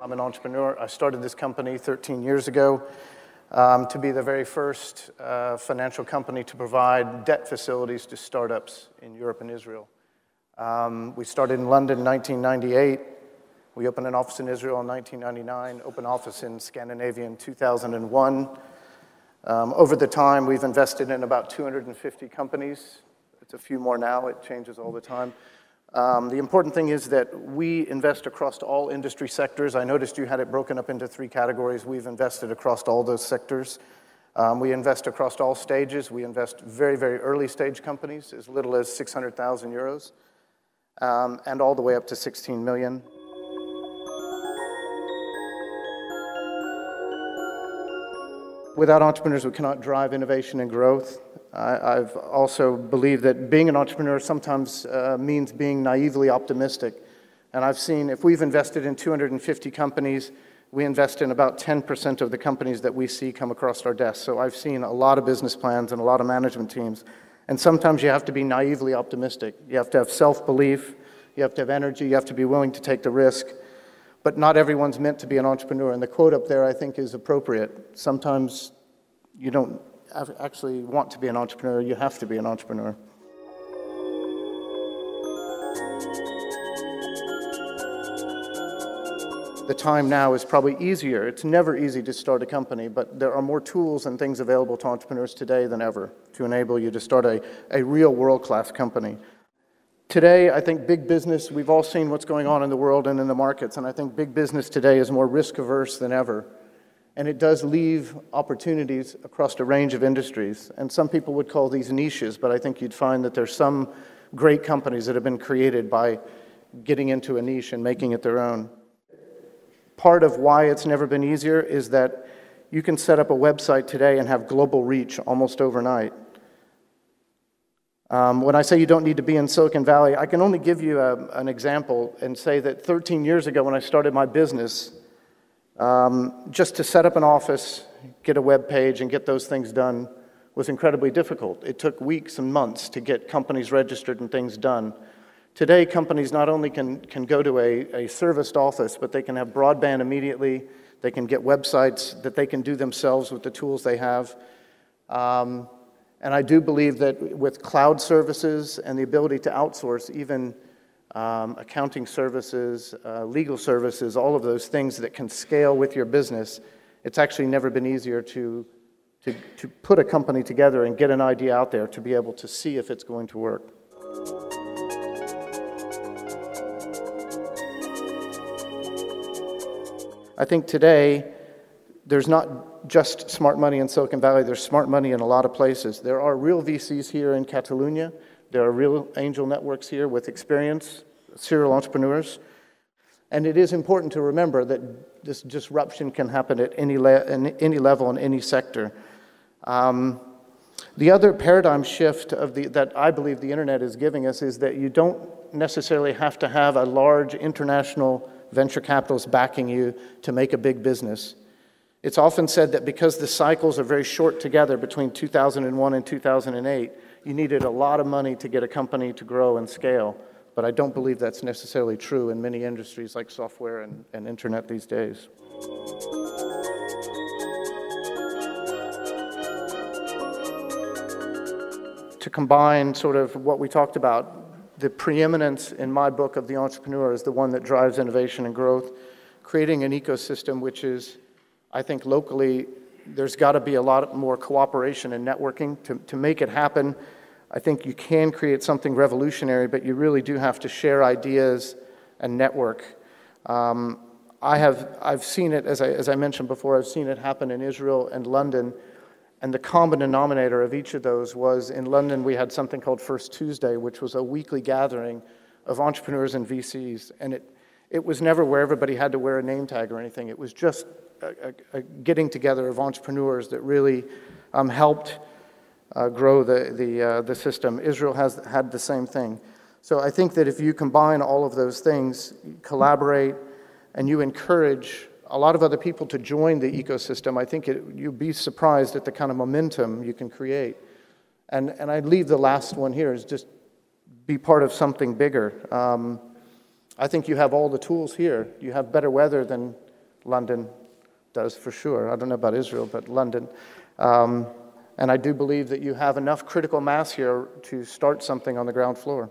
I'm an entrepreneur. I started this company 13 years ago to be the very first financial company to provide debt facilities to startups in Europe and Israel. We started in London in 1998. We opened an office in Israel in 1999, opened office in Scandinavia in 2001. Over the time, we've invested in about 250 companies. It's a few more now. It changes all the time. The important thing is that we invest across all industry sectors. I noticed you had it broken up into 3 categories. We've invested across all those sectors. We invest across all stages. We invest very, very early stage companies, as little as 600,000 euros, and all the way up to 16 million. Without entrepreneurs, we cannot drive innovation and growth. I've also believed that being an entrepreneur sometimes means being naively optimistic. And I've seen, if we've invested in 250 companies, we invest in about 10% of the companies that we see come across our desk. So I've seen a lot of business plans and a lot of management teams. And sometimes you have to be naively optimistic. You have to have self-belief, you have to have energy, you have to be willing to take the risk. But not everyone's meant to be an entrepreneur. And the quote up there, I think, is appropriate. Sometimes you don't actually want to be an entrepreneur, you have to be an entrepreneur. The time now is probably easier. It's never easy to start a company, but there are more tools and things available to entrepreneurs today than ever to enable you to start a real world-class company. Today, I think big business, we've all seen what's going on in the world and in the markets, and I think big business today is more risk-averse than ever. And it does leave opportunities across a range of industries. And some people would call these niches, but I think you'd find that there's some great companies that have been created by getting into a niche and making it their own. Part of why it's never been easier is that you can set up a website today and have global reach almost overnight. When I say you don't need to be in Silicon Valley, I can only give you an example and say that 13 years ago when I started my business, just to set up an office, get a web page, and get those things done was incredibly difficult. It took weeks and months to get companies registered and things done. Today, companies not only can go to a serviced office, but they can have broadband immediately. They can get websites that they can do themselves with the tools they have. And I do believe that with cloud services and the ability to outsource even accounting services, legal services, all of those things that can scale with your business, it's actually never been easier to put a company together and get an idea out there to be able to see if it's going to work. I think today, there's not just smart money in Silicon Valley, there's smart money in a lot of places. There are real VCs here in Catalonia. There are real angel networks here with experience, serial entrepreneurs. And it is important to remember that this disruption can happen at any level in any sector. The other paradigm shift that I believe the internet is giving us is that you don't necessarily have to have a large international venture capitalist backing you to make a big business. It's often said that because the cycles are very short together between 2001 and 2008, you needed a lot of money to get a company to grow and scale. But I don't believe that's necessarily true in many industries like software and internet these days. To combine sort of what we talked about, the preeminence in my book of the entrepreneur is the one that drives innovation and growth, creating an ecosystem which is, I think locally, there's got to be a lot more cooperation and networking to make it happen. I think you can create something revolutionary, but you really do have to share ideas and network. I've seen it, as I mentioned before, I've seen it happen in Israel and London, and the common denominator of each of those was in London we had something called First Tuesday, which was a weekly gathering of entrepreneurs and VCs, and it was never where everybody had to wear a name tag or anything. It was just a getting together of entrepreneurs that really helped grow the system. Israel has had the same thing. So I think that if you combine all of those things, collaborate, and you encourage a lot of other people to join the ecosystem, I think you'd be surprised at the kind of momentum you can create. And I'd leave the last one here, is just be part of something bigger. I think you have all the tools here. You have better weather than London does for sure. I don't know about Israel, but London. And I do believe that you have enough critical mass here to start something on the ground floor.